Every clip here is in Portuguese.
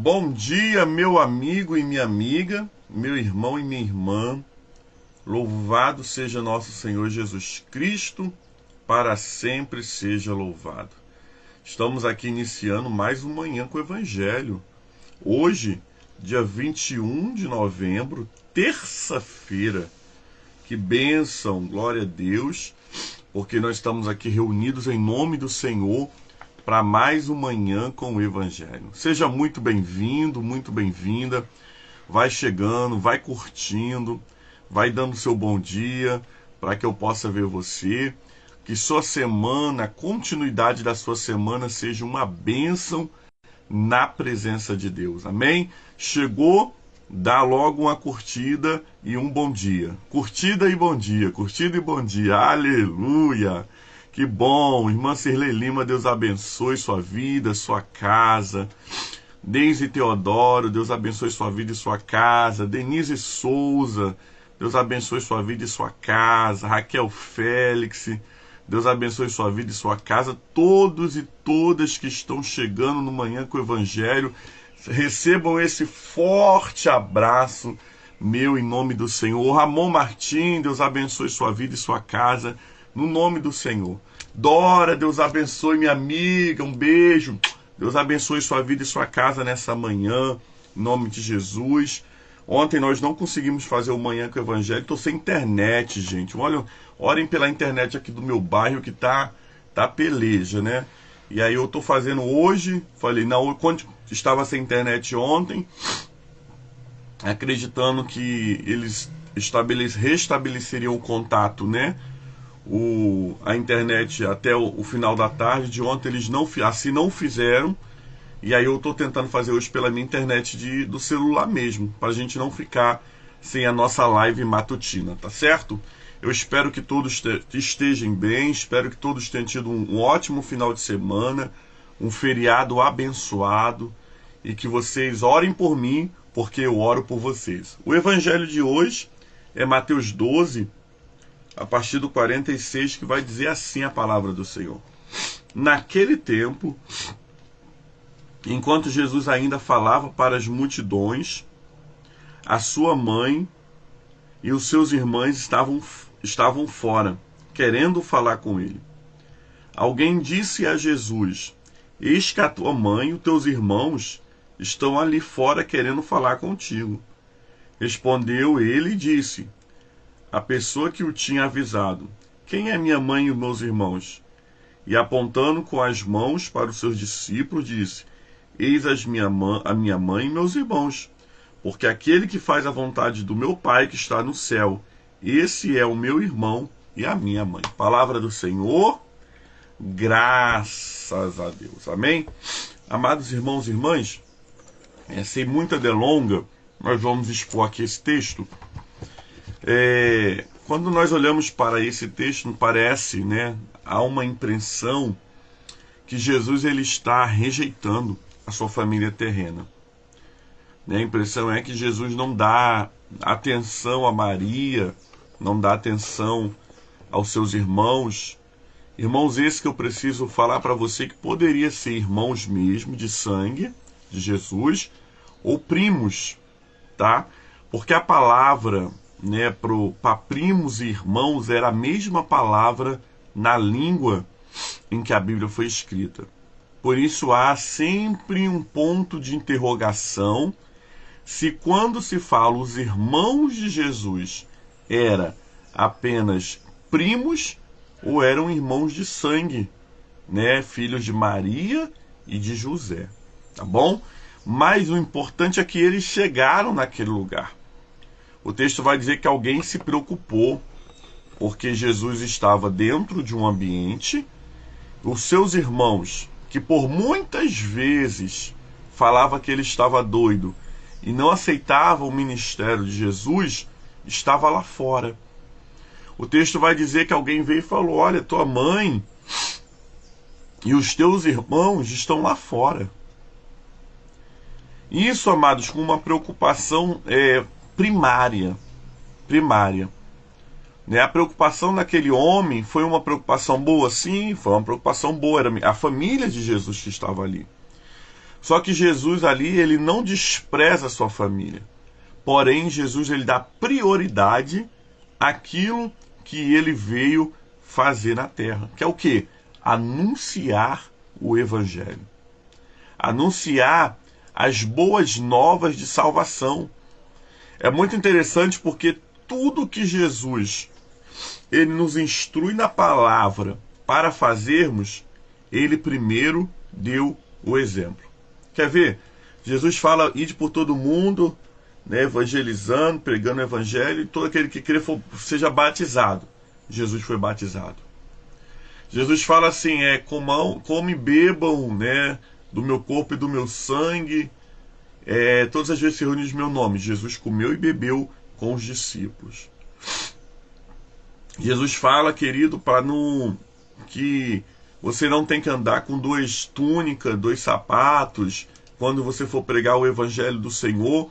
Bom dia, meu amigo e minha amiga, meu irmão e minha irmã. Louvado seja nosso Senhor Jesus Cristo, para sempre seja louvado. Estamos aqui iniciando mais uma manhã com o Evangelho. Hoje, dia 21 de novembro, terça-feira. Que bênção, glória a Deus, porque nós estamos aqui reunidos em nome do Senhor para mais uma manhã com o Evangelho. Seja muito bem-vindo, muito bem-vinda. Vai chegando, vai curtindo, vai dando seu bom dia para que eu possa ver você. Que sua semana, a continuidade da sua semana seja uma bênção na presença de Deus. Amém? Chegou, dá logo uma curtida e um bom dia. Curtida e bom dia, curtida e bom dia. Aleluia! Que bom, irmã Cirlei Lima, Deus abençoe sua vida, sua casa. Deise Teodoro, Deus abençoe sua vida e sua casa. Denise Souza, Deus abençoe sua vida e sua casa. Raquel Félix, Deus abençoe sua vida e sua casa. Todos e todas que estão chegando no Manhã com o Evangelho, recebam esse forte abraço meu em nome do Senhor. Ramon Martim, Deus abençoe sua vida e sua casa. No nome do Senhor. Dora, Deus abençoe minha amiga, um beijo. Deus abençoe sua vida e sua casa nessa manhã, em nome de Jesus. Ontem nós não conseguimos fazer o Manhã com o Evangelho, estou sem internet, gente. Olha, orem pela internet aqui do meu bairro que tá peleja, né? E aí eu estou fazendo hoje, falei, não, quando estava sem internet ontem, acreditando que eles restabeleceriam o contato, né? A internet até o final da tarde. De ontem eles não fizeram, e aí eu estou tentando fazer hoje pela minha internet do celular mesmo, para a gente não ficar sem a nossa live matutina, tá certo? Eu espero que todos estejam bem, espero que todos tenham tido um ótimo final de semana, um feriado abençoado, e que vocês orem por mim, porque eu oro por vocês. O evangelho de hoje é Mateus 12, a partir do 46, que vai dizer assim a palavra do Senhor. Naquele tempo, enquanto Jesus ainda falava para as multidões, a sua mãe e os seus irmãos estavam fora, querendo falar com ele. Alguém disse a Jesus: eis que a tua mãe e os teus irmãos estão ali fora querendo falar contigo. Respondeu ele e disse a pessoa que o tinha avisado: quem é minha mãe e os meus irmãos? E apontando com as mãos para os seus discípulos, disse: eis a minha mãe e meus irmãos, porque aquele que faz a vontade do meu Pai que está no céu, esse é o meu irmão e a minha mãe. Palavra do Senhor, graças a Deus. Amém? Amados irmãos e irmãs, sem muita delonga, nós vamos expor aqui esse texto. Quando nós olhamos para esse texto, parece, né, há uma impressão que Jesus ele está rejeitando a sua família terrena. A impressão é que Jesus não dá atenção a Maria, não dá atenção aos seus irmãos. Irmãos esses que eu preciso falar para você que poderia ser irmãos mesmo, de sangue, de Jesus, ou primos, tá? Porque a palavra, né, para primos e irmãos era a mesma palavra na língua em que a Bíblia foi escrita. Por isso há sempre um ponto de interrogação se quando se fala os irmãos de Jesus era apenas primos ou eram irmãos de sangue, né, filhos de Maria e de José, tá bom? Mas o importante é que eles chegaram naquele lugar. O texto vai dizer que alguém se preocupou, porque Jesus estava dentro de um ambiente, os seus irmãos, que por muitas vezes falava que ele estava doido e não aceitava o ministério de Jesus, estava lá fora. O texto vai dizer que alguém veio e falou: olha, tua mãe e os teus irmãos estão lá fora. Isso, amados, com uma preocupação primária. Né? A preocupação daquele homem foi uma preocupação boa? Sim, foi uma preocupação boa. Era a família de Jesus que estava ali. Só que Jesus ali, ele não despreza a sua família. Porém, Jesus ele dá prioridade àquilo que ele veio fazer na terra. Que é o quê? Anunciar o evangelho. Anunciar as boas novas de salvação. É muito interessante porque tudo que Jesus ele nos instrui na palavra para fazermos, ele primeiro deu o exemplo. Quer ver? Jesus fala, ide por todo mundo, né, evangelizando, pregando o evangelho, e todo aquele que crer seja batizado. Jesus foi batizado. Jesus fala assim, comam e bebam, né, do meu corpo e do meu sangue, todas as vezes se reúnem em meu nome. Jesus comeu e bebeu com os discípulos. Jesus fala, querido, para que você não tem que andar com 2 túnicas, 2 sapatos, quando você for pregar o evangelho do Senhor,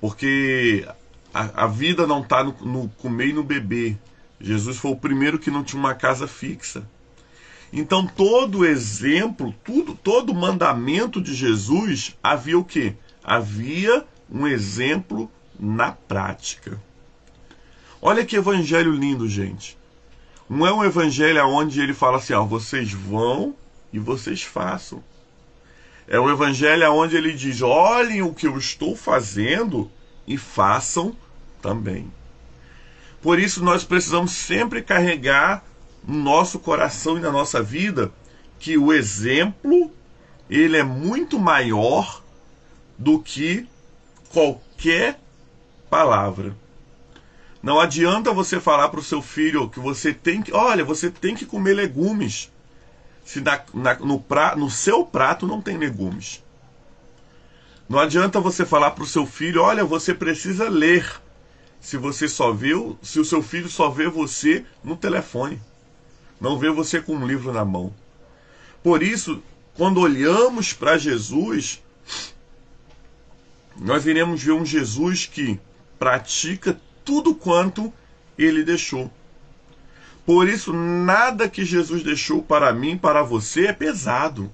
porque a vida não está no comer e no beber. Jesus foi o primeiro que não tinha uma casa fixa. Então todo exemplo, todo mandamento de Jesus, havia o quê? Havia um exemplo na prática. Olha que evangelho lindo, gente. Não é um evangelho onde ele fala assim, vocês vão e vocês façam. É um evangelho onde ele diz, olhem o que eu estou fazendo e façam também. Por isso nós precisamos sempre carregar no nosso coração e na nossa vida que o exemplo, ele é muito maior do que qualquer palavra. Não adianta você falar para o seu filho que você tem que comer legumes, se no seu prato não tem legumes. Não adianta você falar para o seu filho, você precisa ler, se o seu filho só vê você no telefone, não vê você com um livro na mão. Por isso, quando olhamos para Jesus, nós iremos ver um Jesus que pratica tudo quanto ele deixou. Por isso, nada que Jesus deixou para mim, para você, é pesado.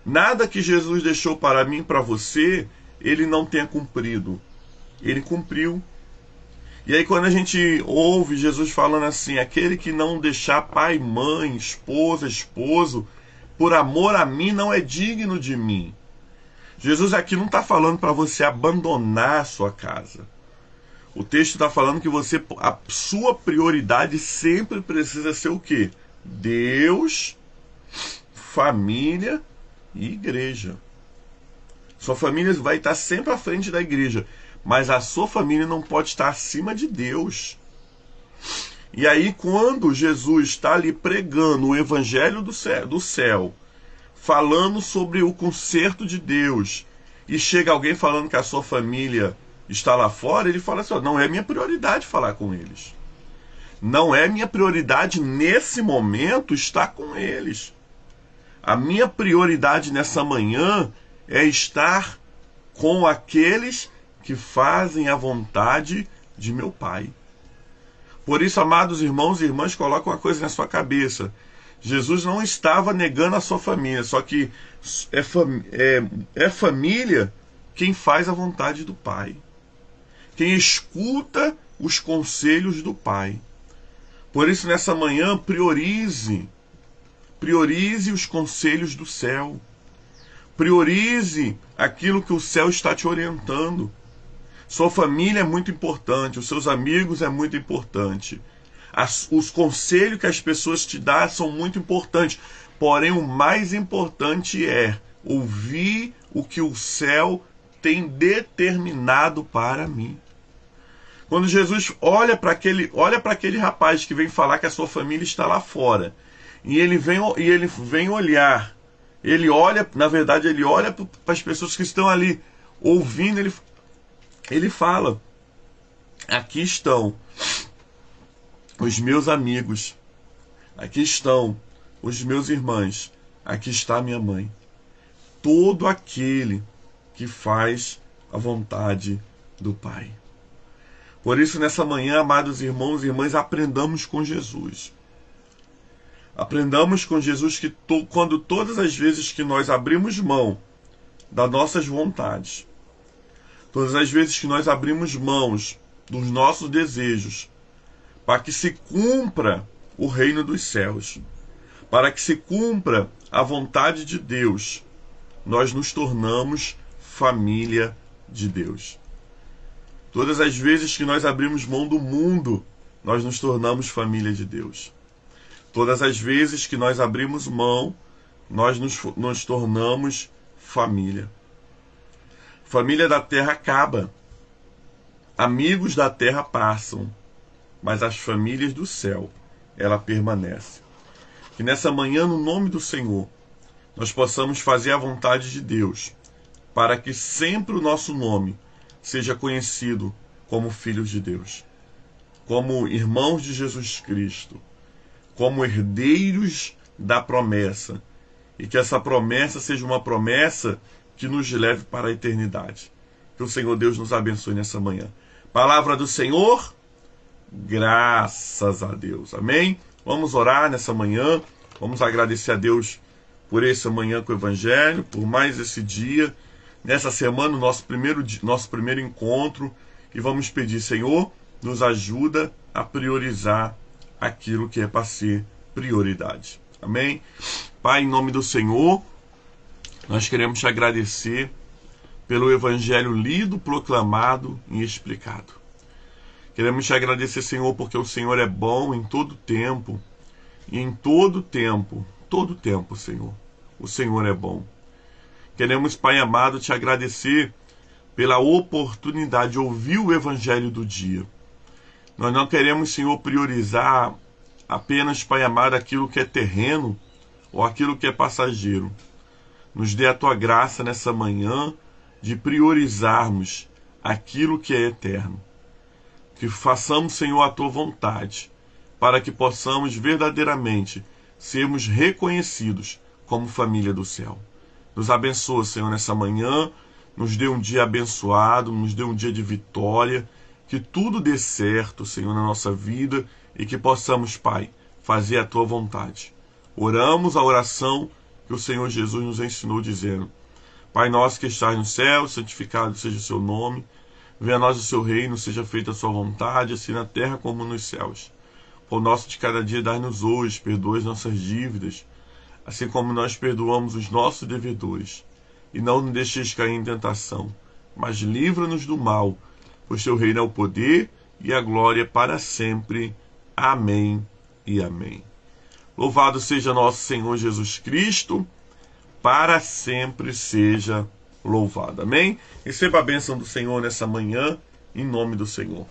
Nada que Jesus deixou para mim, para você, ele não tenha cumprido. Ele cumpriu. E aí quando a gente ouve Jesus falando assim, aquele que não deixar pai, mãe, esposa, esposo, por amor a mim, não é digno de mim. Jesus aqui não está falando para você abandonar a sua casa. O texto está falando que a sua prioridade sempre precisa ser o quê? Deus, família e igreja. Sua família vai estar sempre à frente da igreja, mas a sua família não pode estar acima de Deus. E aí quando Jesus está ali pregando o evangelho do céu, falando sobre o conserto de Deus, e chega alguém falando que a sua família está lá fora, ele fala assim, não é minha prioridade falar com eles. Não é minha prioridade nesse momento estar com eles. A minha prioridade nessa manhã é estar com aqueles que fazem a vontade de meu Pai. Por isso, amados irmãos e irmãs, coloquem uma coisa na sua cabeça. Jesus não estava negando a sua família, só que é família quem faz a vontade do Pai. Quem escuta os conselhos do Pai. Por isso, nessa manhã, priorize os conselhos do céu. Priorize aquilo que o céu está te orientando. Sua família é muito importante, os seus amigos é muito importante. Os conselhos que as pessoas te dão são muito importantes. Porém, o mais importante é ouvir o que o céu tem determinado para mim. Quando Jesus olha para aquele rapaz que vem falar que a sua família está lá fora, e ele vem olhar, ele olha para as pessoas que estão ali ouvindo, ele fala, aqui estão os meus amigos, aqui estão os meus irmãos, aqui está a minha mãe. Todo aquele que faz a vontade do Pai. Por isso, nessa manhã, amados irmãos e irmãs, aprendamos com Jesus. Aprendamos com Jesus que quando todas as vezes que nós abrimos mão das nossas vontades, todas as vezes que nós abrimos mãos dos nossos desejos, para que se cumpra o reino dos céus, para que se cumpra a vontade de Deus, nós nos tornamos família de Deus. Todas as vezes que nós abrimos mão do mundo, nós nos tornamos família de Deus. Todas as vezes que nós abrimos mão, nós nos tornamos família. Família da terra acaba. Amigos da terra passam. Mas as famílias do céu, ela permanece. Que nessa manhã, no nome do Senhor, nós possamos fazer a vontade de Deus, para que sempre o nosso nome seja conhecido como filhos de Deus, como irmãos de Jesus Cristo, como herdeiros da promessa, e que essa promessa seja uma promessa que nos leve para a eternidade. Que o Senhor Deus nos abençoe nessa manhã. Palavra do Senhor, graças a Deus. Amém? Vamos orar nessa manhã, vamos agradecer a Deus por essa manhã com o Evangelho, por mais esse dia, nessa semana, nosso primeiro encontro, e vamos pedir, Senhor, nos ajuda a priorizar aquilo que é para ser prioridade. Amém? Pai, em nome do Senhor, nós queremos te agradecer pelo Evangelho lido, proclamado e explicado. Queremos te agradecer, Senhor, porque o Senhor é bom em todo tempo, e em todo tempo, Senhor, o Senhor é bom. Queremos, Pai amado, te agradecer pela oportunidade de ouvir o Evangelho do dia. Nós não queremos, Senhor, priorizar apenas, Pai amado, aquilo que é terreno ou aquilo que é passageiro. Nos dê a tua graça nessa manhã de priorizarmos aquilo que é eterno. Que façamos, Senhor, a tua vontade, para que possamos verdadeiramente sermos reconhecidos como família do céu. Nos abençoa, Senhor, nessa manhã, nos dê um dia abençoado, nos dê um dia de vitória, que tudo dê certo, Senhor, na nossa vida e que possamos, Pai, fazer a tua vontade. Oramos a oração que o Senhor Jesus nos ensinou dizendo: Pai nosso que estás no céu, santificado seja o seu nome, venha a nós o seu reino, seja feita a sua vontade, assim na terra como nos céus. O nosso de cada dia dai-nos hoje, perdoa as nossas dívidas, assim como nós perdoamos os nossos devedores. E não nos deixeis cair em tentação, mas livra-nos do mal, pois teu reino é o poder e a glória para sempre. Amém e amém. Louvado seja nosso Senhor Jesus Cristo, para sempre seja louvado. Amém? Receba a bênção do Senhor nessa manhã, em nome do Senhor.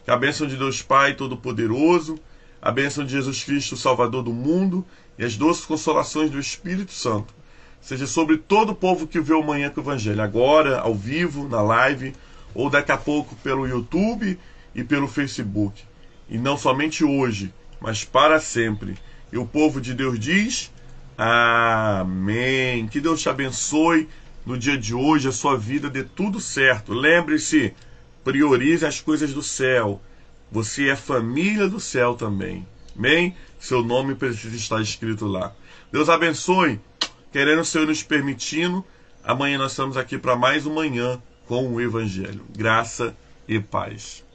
Que a bênção de Deus Pai Todo-Poderoso, a bênção de Jesus Cristo, Salvador do mundo, e as doces consolações do Espírito Santo seja sobre todo o povo que vê o Manhã com o Evangelho, agora, ao vivo, na live, ou daqui a pouco pelo YouTube e pelo Facebook. E não somente hoje, mas para sempre. E o povo de Deus diz: amém. Que Deus te abençoe no dia de hoje, a sua vida dê tudo certo. Lembre-se, priorize as coisas do céu. Você é família do céu também. Amém? Seu nome precisa estar escrito lá. Deus abençoe. Querendo o Senhor nos permitindo, amanhã nós estamos aqui para mais um Manhã com o Evangelho. Graça e paz.